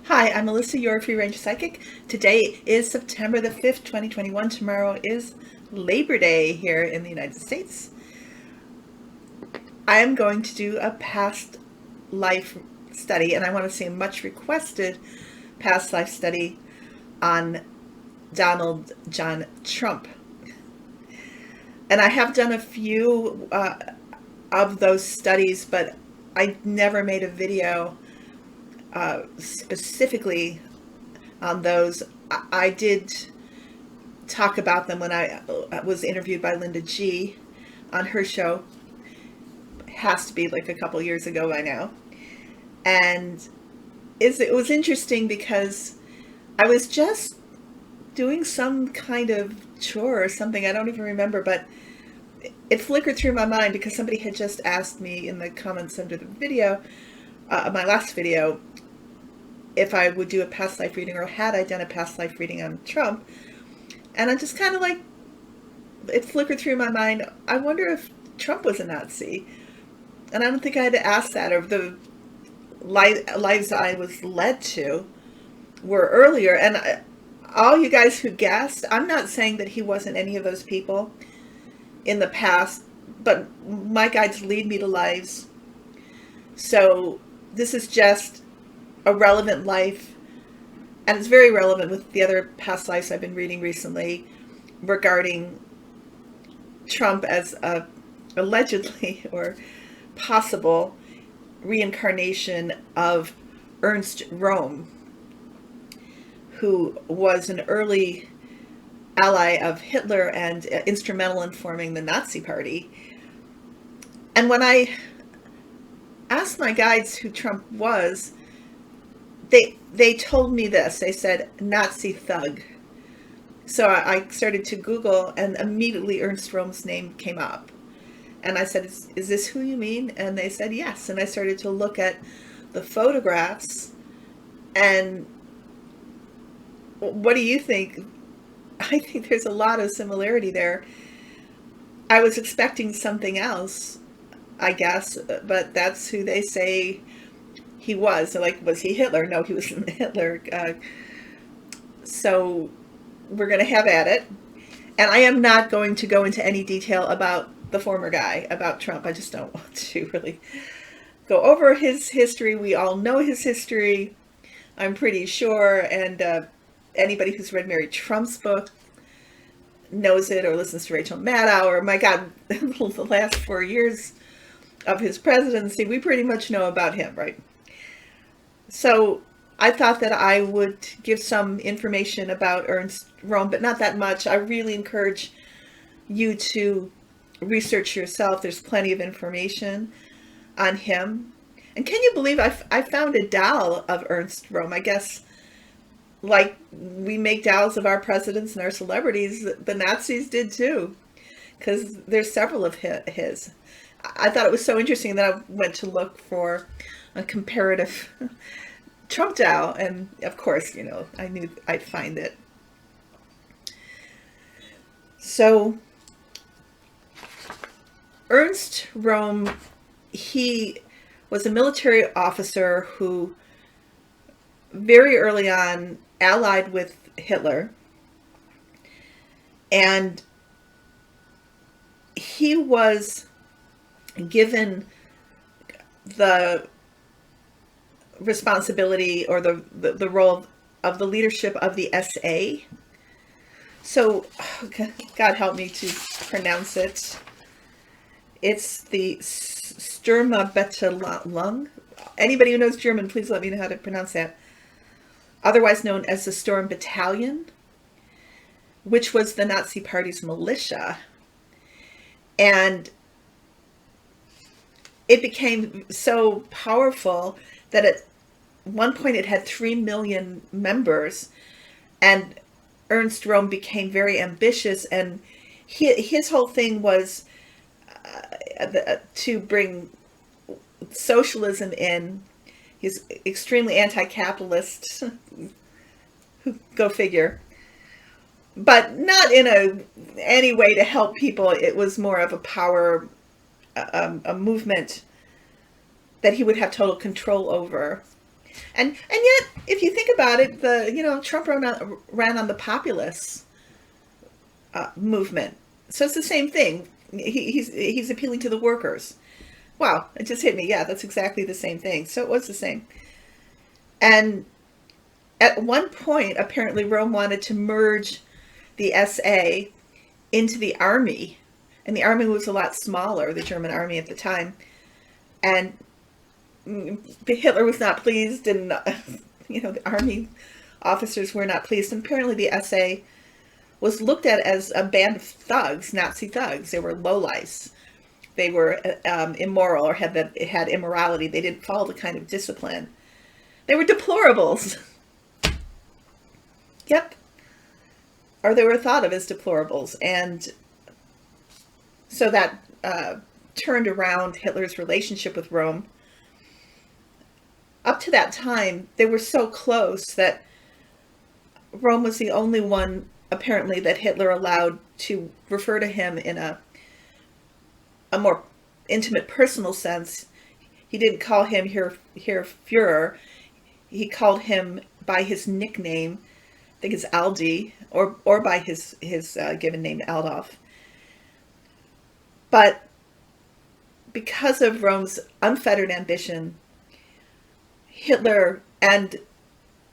Hi, I'm Melissa, your Free Range Psychic. Today is September the 5th, 2021. Tomorrow is Labor Day here in the United States. I am going to do a past life study, and I want to say a much requested past life study on Donald John Trump. And I have done a few of those studies, but I never made a video specifically on those. I did talk about them when I was interviewed by Linda G on her show. Has to be like a couple years ago by now. And it was interesting because I was just doing some kind of chore or something. I don't even remember, but it flickered through my mind because somebody had just asked me in the comments under the video, my last video, if I would do a past life reading or had I done a past life reading on Trump. And I just kind of like, it flickered through my mind, I wonder if Trump was a Nazi. And I don't think I had to ask that, or the lives I was led to were earlier. And all you guys who guessed, I'm not saying that he wasn't any of those people in the past, but my guides lead me to lives. So this is just a relevant life, and it's very relevant with the other past lives I've been reading recently regarding Trump as a allegedly or possible reincarnation of Ernst Rohm, who was an early ally of Hitler and instrumental in forming the Nazi Party. And when I asked my guides who Trump was, they told me this. They said Nazi thug. So I started to Google, and immediately Ernst Rohm's name came up. And I said, is this who you mean? And they said yes. And I started to look at the photographs. And what do you think? I think there's a lot of similarity there. I was expecting something else, I guess, but that's who they say he was. So, like, was he Hitler? No, he wasn't Hitler. So we're going to have at it. And I am not going to go into any detail about the former guy, about Trump. I just don't want to really go over his history. We all know his history, I'm pretty sure. And anybody who's read Mary Trump's book knows it, or listens to Rachel Maddow, or my God, the last 4 years of his presidency, we pretty much know about him, right? So I thought that I would give some information about Ernst Rohm, but not that much. I really encourage you to research yourself. There's plenty of information on him. And can you believe I found a doll of Ernst Rohm? I guess, like we make dolls of our presidents and our celebrities, the Nazis did too, because there's several of his. I thought it was so interesting that I went to look for a comparative Trump doll, and of course, I knew I'd find it. So Ernst Rohm, he was a military officer who very early on allied with Hitler, and he was given the responsibility, or the role of the leadership of the SA. So, God help me to pronounce it. It's the Sturmbettelung. Anybody who knows German, please let me know how to pronounce that. Otherwise known as the Storm Battalion, which was the Nazi Party's militia. And it became so powerful that at one point it had 3 million members, and Ernst Rohm became very ambitious, and his whole thing was to bring socialism in. He's extremely anti-capitalist. Go figure. But not in any way to help people. It was more of a power, a movement that he would have total control over. And yet, if you think about it, Trump ran on the populace movement, so it's the same thing. He's appealing to the workers. Wow, it just hit me. Yeah, that's exactly the same thing. So it was the same. And at one point, apparently, Rome wanted to merge the SA into the army, and the army was a lot smaller, the German army at the time, and Hitler was not pleased, and the army officers were not pleased, and apparently the SA was looked at as a band of thugs, Nazi thugs. They were lowlifes. They were immoral, or had immorality. They didn't follow the kind of discipline. They were deplorables. Yep. Or they were thought of as deplorables. And so that turned around Hitler's relationship with Rome. Up to that time, they were so close that Rome was the only one, apparently, that Hitler allowed to refer to him in a more intimate, personal sense. He didn't call him Herr Führer. He called him by his nickname, I think it's Aldi, or by his given name, Adolph. But because of Rome's unfettered ambition, Hitler and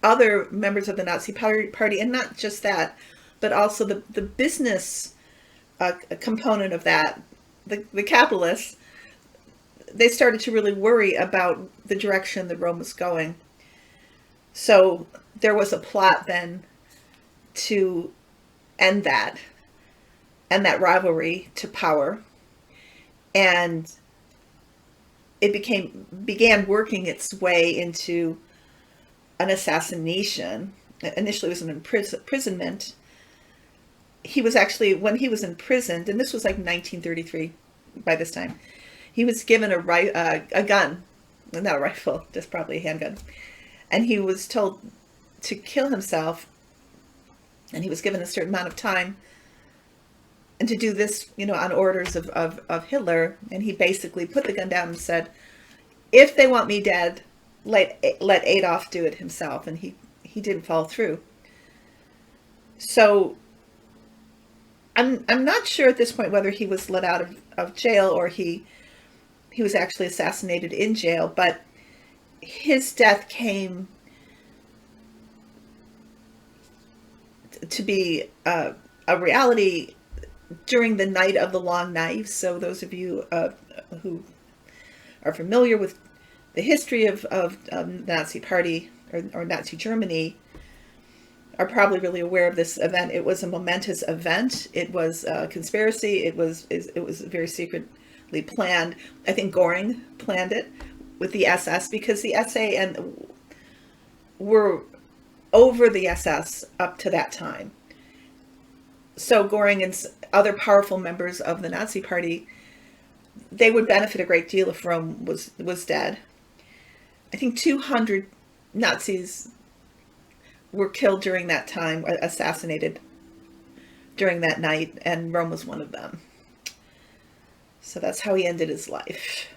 other members of the Nazi party, and not just that, but also the business component of that, the capitalists, they started to really worry about the direction that Rome was going. So there was a plot then to end that rivalry to power, and it began working its way into an assassination. Initially it was an imprisonment. He was actually, when he was imprisoned, and this was like 1933 by this time, he was given a gun, not a rifle, just probably a handgun, and he was told to kill himself, and he was given a certain amount of time, and to do this, on orders of Hitler. And he basically put the gun down and said, if they want me dead, let Adolf do it himself. And he didn't follow through. So I'm not sure at this point whether he was let out of jail or he was actually assassinated in jail, but his death came to be a reality during the Night of the Long Knives. So those of you who are familiar with the history of the Nazi Party or Nazi Germany are probably really aware of this event. It was a momentous event. It was a conspiracy. It was very secretly planned. I think Göring planned it with the SS, because the SA were over the SS up to that time. So Göring and other powerful members of the Nazi Party, they would benefit a great deal if Rome was dead. I think 200 Nazis were killed during that time, assassinated during that night, and Rome was one of them. So that's how he ended his life.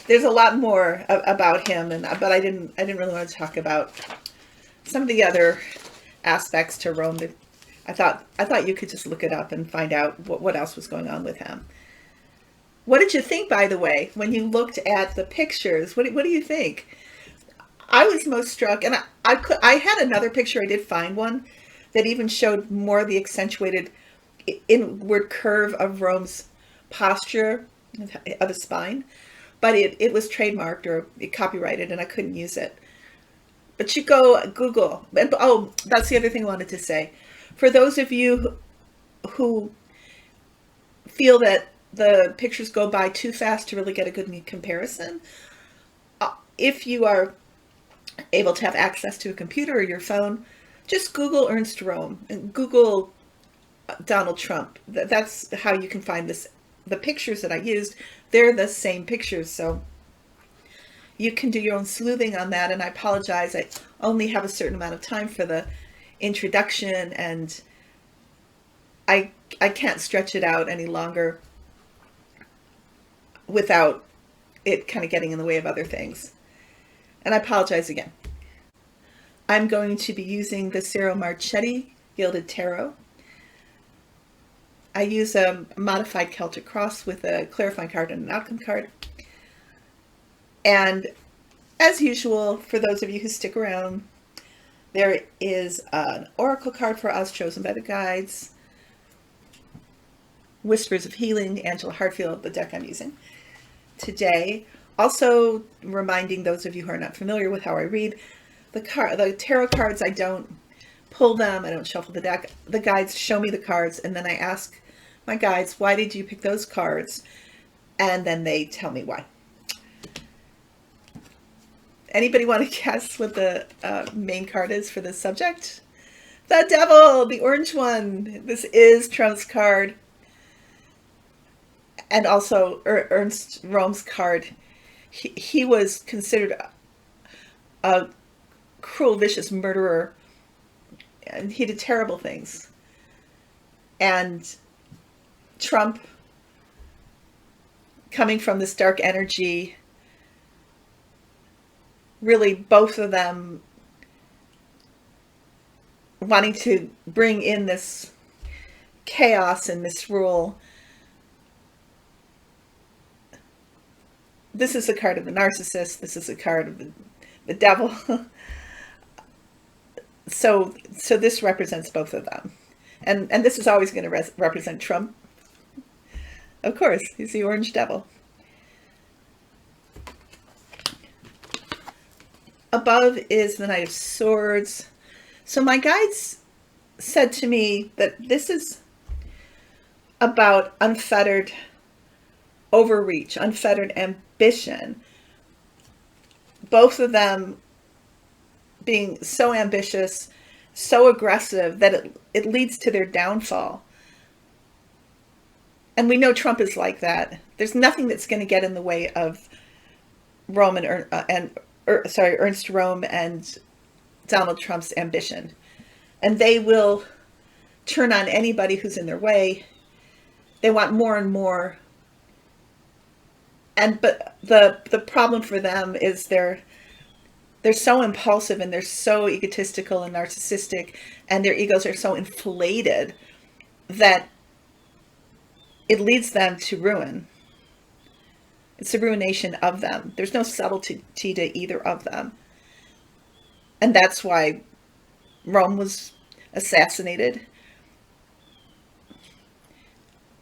There's a lot more about him, but I didn't really want to talk about some of the other aspects to Rome. I thought you could just look it up and find out what else was going on with him. What did you think, by the way, when you looked at the pictures? What do you think? I was most struck, and I had another picture. I did find one that even showed more of the accentuated inward curve of Rome's posture of his spine, but it was trademarked or copyrighted, and I couldn't use it. But you go Google. Oh, that's the other thing I wanted to say. For those of you who feel that the pictures go by too fast to really get a good comparison, if you are able to have access to a computer or your phone, just Google Ernst Rohm and Google Donald Trump. That's how you can find this. The pictures that I used, they're the same pictures, so you can do your own sleuthing on that. And I apologize, I only have a certain amount of time for the introduction, and I can't stretch it out any longer without it kind of getting in the way of other things. And I apologize again. I'm going to be using the Ciro Marchetti Gilded Tarot. I use a modified Celtic cross with a clarifying card and an outcome card. And as usual, for those of you who stick around, there is an oracle card for us chosen by the guides. Whispers of Healing, Angela Hartfield, the deck I'm using today. Also reminding those of you who are not familiar with how I read, the tarot cards, I don't pull them, I don't shuffle the deck. The guides show me the cards, and then I ask my guides, why did you pick those cards? And then they tell me why. Anybody want to guess what the main card is for this subject? The Devil, the orange one. This is Trump's card. And also Ernst Rohm's card. He was considered a cruel, vicious murderer. And he did terrible things. And Trump, coming from this dark energy, really both of them wanting to bring in this chaos and misrule. This is a card of the narcissist. This is a card of the devil. So this represents both of them. And this is always going to represent Trump. Of course, he's the orange devil. Above is the Knight of Swords. So my guides said to me that this is about unfettered overreach, unfettered ambition. Both of them being so ambitious, so aggressive that it leads to their downfall. And we know Trump is like that. There's nothing that's going to get in the way of Ernst Rohm and Donald Trump's ambition. And they will turn on anybody who's in their way. They want more and more. But the problem for them is they're so impulsive and they're so egotistical and narcissistic, and their egos are so inflated that it leads them to ruin. It's the ruination of them. There's no subtlety to either of them. And that's why Rome was assassinated.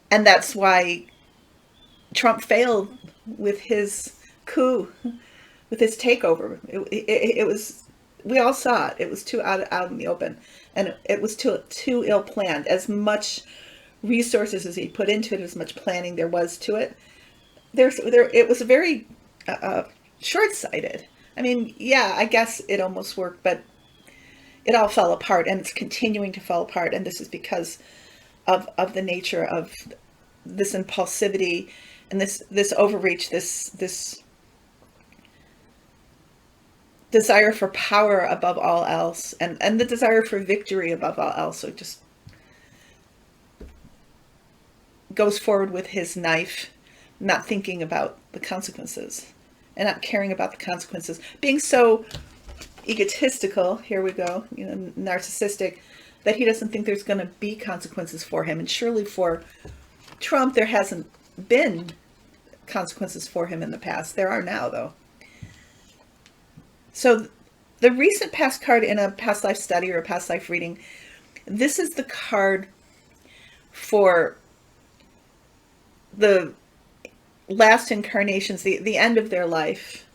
And that's why Trump failed with his coup, with his takeover. It was, we all saw it. It was too out in the open. And it was too ill planned. As much resources as he put into it, as much planning there was to it, it was very short-sighted. I mean, yeah, I guess it almost worked, but it all fell apart, and it's continuing to fall apart. And this is because of the nature of this impulsivity and this overreach, this desire for power above all else, and the desire for victory above all else. So it just goes forward with his knife, not thinking about the consequences and not caring about the consequences, being so egotistical, here we go, narcissistic, that he doesn't think there's going to be consequences for him. And surely for Trump, there hasn't been consequences for him in the past. There are now, though. So the recent past card in a past life study or a past life reading, this is the card for the last incarnations, the end of their life.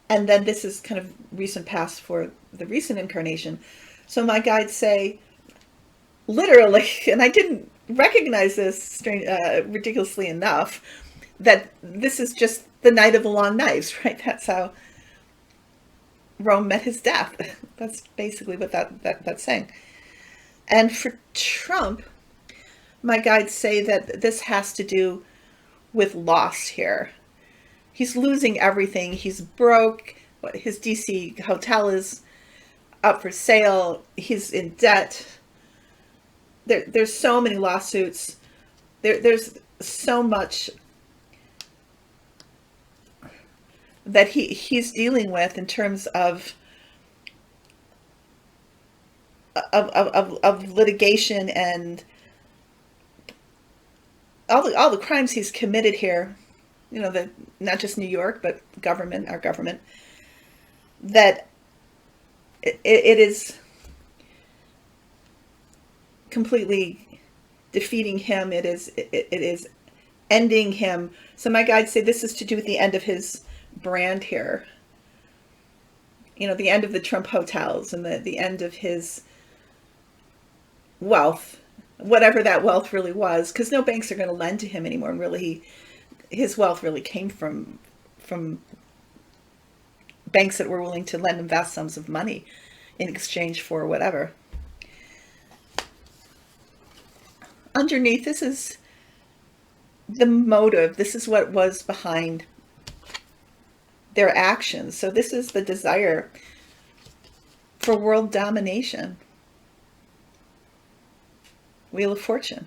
And then this is kind of recent past for the recent incarnation. So my guides say, literally, and I didn't recognize this ridiculously enough, that this is just the night of the long knives, right? That's how Rome met his death. That's basically what that's saying. And for Trump, my guides say that this has to do with loss here. He's losing everything. He's broke. His DC hotel is up for sale. He's in debt. There's so many lawsuits. There's so much that he's dealing with in terms of litigation and all the crimes he's committed here, that not just New York, but our government, that it is completely defeating him. It is ending him. So my guides say this is to do with the end of his brand here. The end of the Trump hotels and the end of his wealth, whatever that wealth really was, because no banks are going to lend to him anymore. And really, his wealth really came from banks that were willing to lend him vast sums of money in exchange for whatever. Underneath, this is the motive. This is what was behind their actions. So this is the desire for world domination. Wheel of Fortune.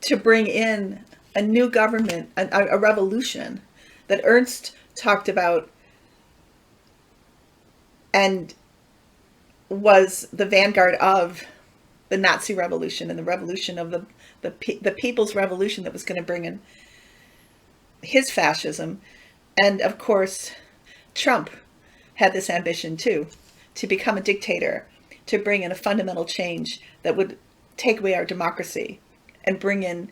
To bring in a new government, a revolution that Ernst talked about and was the vanguard of the Nazi revolution and the revolution of the people's revolution that was going to bring in his fascism. And of course, Trump had this ambition too, to become a dictator, to bring in a fundamental change that would take away our democracy and bring in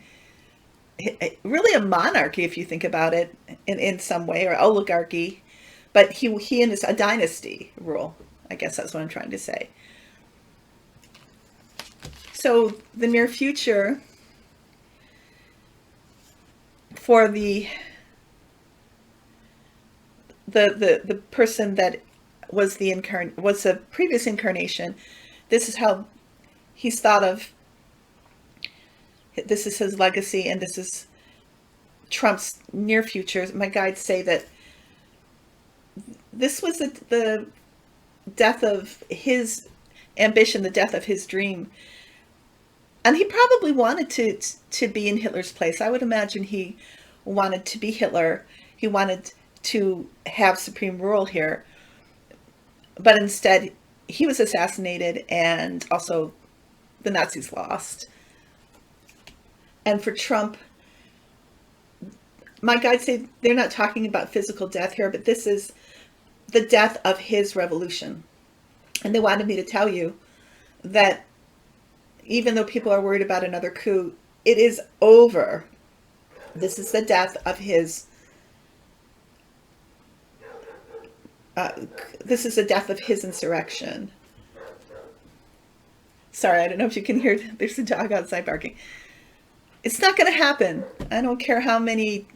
really a monarchy, if you think about it, in some way, or oligarchy. But he and a dynasty rule. I guess that's what I'm trying to say. So the near future for the person that was a previous incarnation, this is how he's thought of. This is his legacy, and this is Trump's near future. My guides say that this was the death of his ambition, the death of his dream. And he probably wanted to be in Hitler's place. I would imagine he wanted to be Hitler. He wanted to have supreme rule here. But instead, he was assassinated, and also the Nazis lost. And for Trump, my guides say they're not talking about physical death here, but this is the death of his revolution. And they wanted me to tell you that even though people are worried about another coup, it is over. This is the death of his insurrection. Sorry, I don't know if you can hear, there's a dog outside barking. It's not going to happen. I don't care how many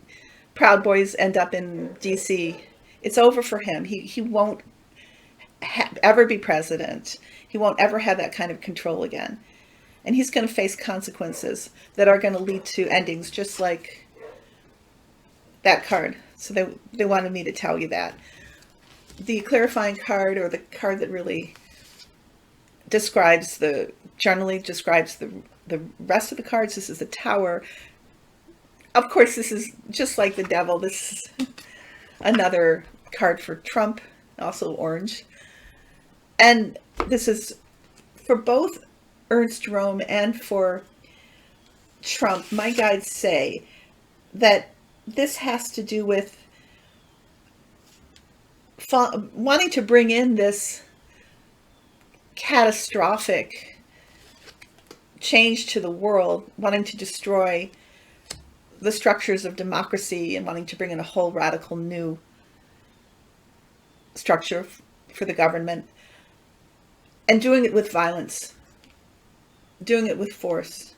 Proud Boys end up in DC. It's over for him. He won't ever be president. He won't ever have that kind of control again. And he's going to face consequences that are going to lead to endings just like that card. So they wanted me to tell you that. The clarifying card, or the card that really generally describes the rest of the cards, this is the Tower. Of course, this is just like the Devil. This is another card for Trump, also orange. And this is for both Ernst Rohm and for Trump. My guides say that this has to do with wanting to bring in this catastrophic change to the world, wanting to destroy the structures of democracy and wanting to bring in a whole radical new structure for the government, and doing it with violence, doing it with force,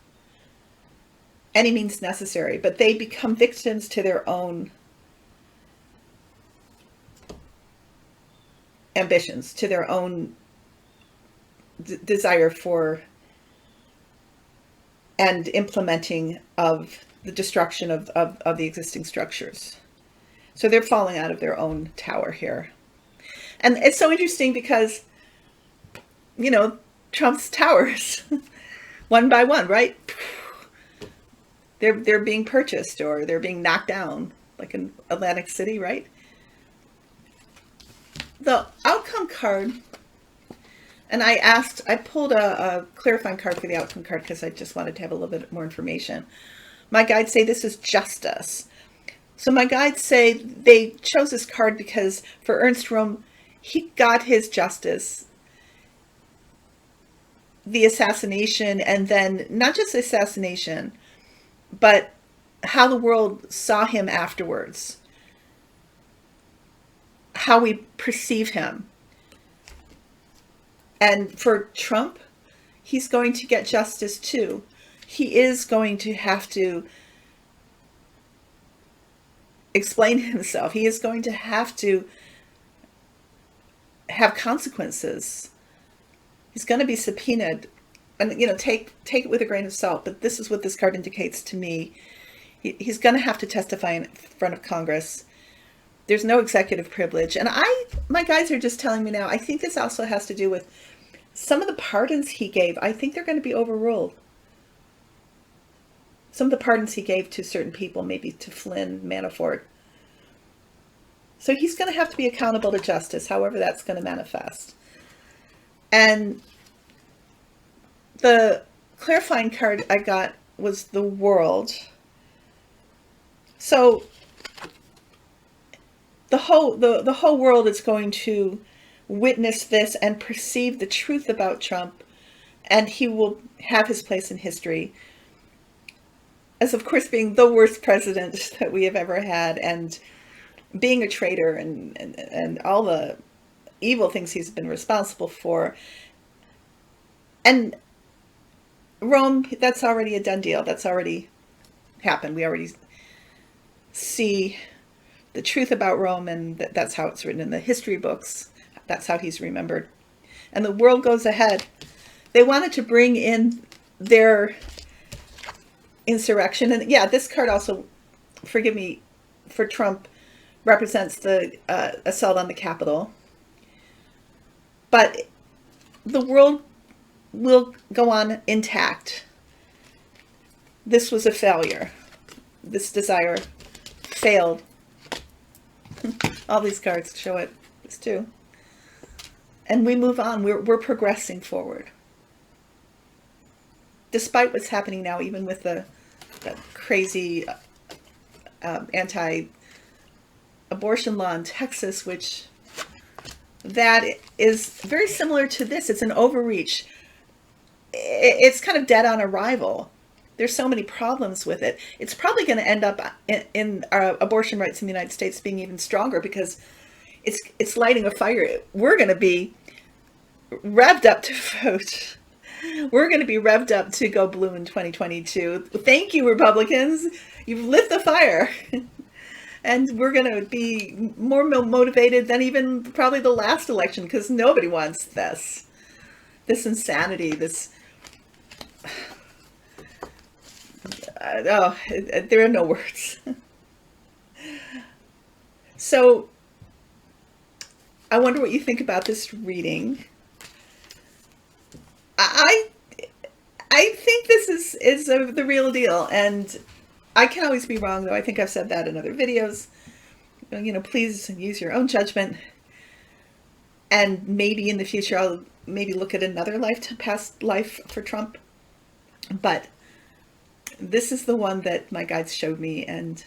any means necessary. But they become victims to their own ambitions, to their own desire for and implementing of the destruction of the existing structures. So they're falling out of their own tower here. And it's so interesting because, Trump's towers, one by one, right? They're being purchased, or they're being knocked down. like in Atlantic City, right? The outcome card, and I pulled a clarifying card for the outcome card because I just wanted to have a little bit more information. My guides say this is justice. So my guides say they chose this card because for Ernst Rohm, he got his justice. The assassination, and then not just assassination, but how the world saw him afterwards, how we perceive him. And for Trump, he's going to get justice too. He is going to have to explain himself. He is going to have consequences. He's going to be subpoenaed, and take it with a grain of salt. But this is what this card indicates to me. He's going to have to testify in front of Congress. There's no executive privilege, and my guys are just telling me now. I think this also has to do with some of the pardons he gave. I think they're going to be overruled. Some of the pardons he gave to certain people, maybe to Flynn, Manafort. So he's going to have to be accountable to justice, however that's going to manifest. And the clarifying card I got was the World. So the whole world is going to witness this and perceive the truth about Trump, and he will have his place in history as, of course, being the worst president that we have ever had, and being a traitor, and all the evil things he's been responsible for. And Rome, that's already a done deal. That's already happened. We already see the truth about Rome, and that's how it's written in the history books. That's how he's remembered. And the world goes ahead. They wanted to bring in their insurrection. And yeah, this card also, forgive me, for Trump, represents the assault on the Capitol. But the world will go on intact. This was a failure. This desire failed. All these cards show it. This too. And we move on. We're progressing forward. Despite what's happening now, even with the crazy anti-abortion law in Texas, which that is very similar to this. It's an overreach. It's kind of dead on arrival. There's so many problems with it. It's probably going to end up in abortion rights in the United States being even stronger, because it's lighting a fire. We're going to be revved up to vote. We're going to be revved up to go blue in 2022. Thank you, Republicans. You've lit the fire. And we're going to be more motivated than even probably the last election, because nobody wants this insanity, this... there are no words. So I wonder what you think about this reading. I think this is the real deal, and I can always be wrong, though. I think I've said that in other videos. Please use your own judgment, and maybe in the future I'll maybe look at another past life for Trump. But this is the one that my guides showed me, and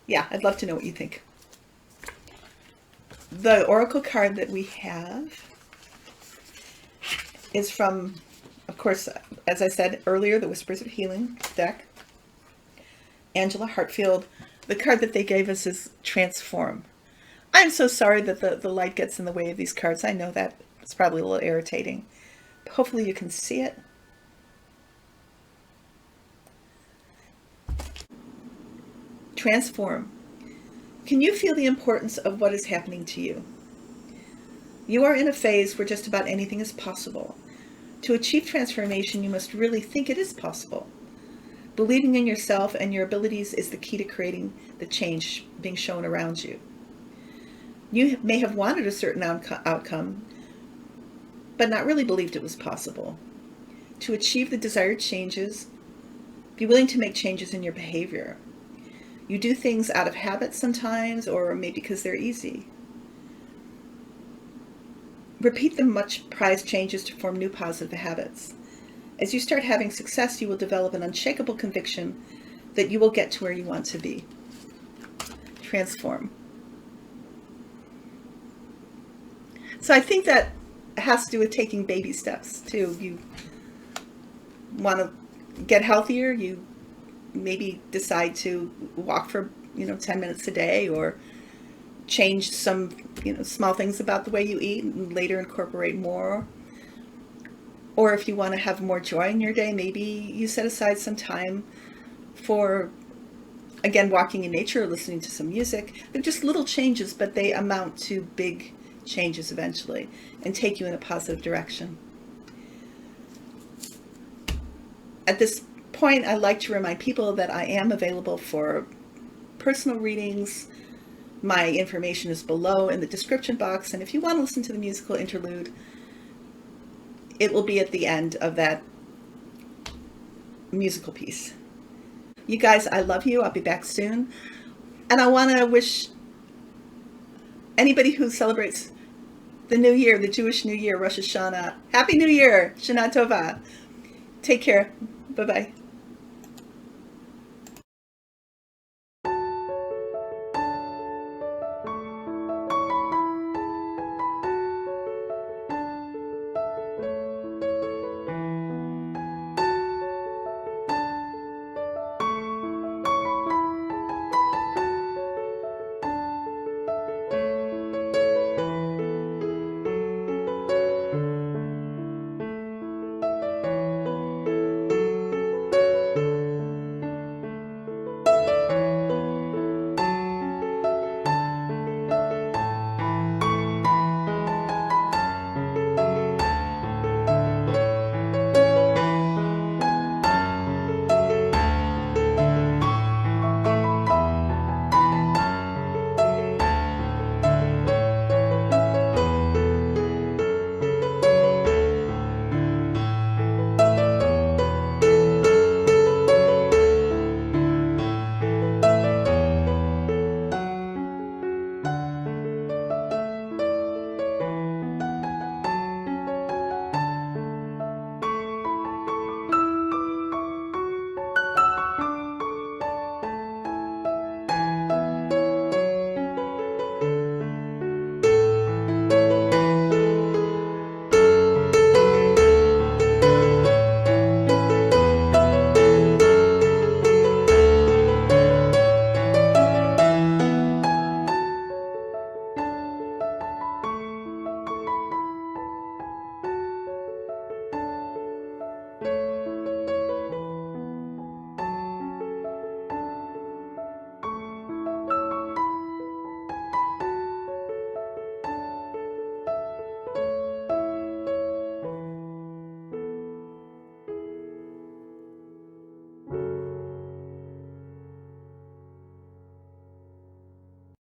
yeah, I'd love to know what you think. The oracle card that we have is from, of course, as I said earlier, the Whispers of Healing deck. Angela Hartfield. The card that they gave us is Transform. I'm so sorry that the light gets in the way of these cards. I know that it's probably a little irritating. But hopefully you can see it. Transform. Can you feel the importance of what is happening to you? You are in a phase where just about anything is possible. To achieve transformation, you must really think it is possible. Believing in yourself and your abilities is the key to creating the change being shown around you. You may have wanted a certain outcome, but not really believed it was possible. To achieve the desired changes, be willing to make changes in your behavior. You do things out of habit sometimes, or maybe because they're easy. Repeat the much prized changes to form new positive habits. As you start having success, you will develop an unshakable conviction that you will get to where you want to be. Transform. So I think that has to do with taking baby steps too. You want to get healthier, you maybe decide to walk for 10 minutes a day, or change some small things about the way you eat and later incorporate more. Or if you want to have more joy in your day, maybe you set aside some time for, again, walking in nature or listening to some music. They're just little changes, but they amount to big changes eventually and take you in a positive direction. At this point, I'd like to remind people that I am available for personal readings. My information is below in the description box, and if you want to listen to the musical interlude, it will be at the end of that musical piece. You guys, I love you. I'll be back soon. And I want to wish anybody who celebrates the New Year, the Jewish New Year, Rosh Hashanah, Happy New Year, Shana Tova. Take care. Bye-bye.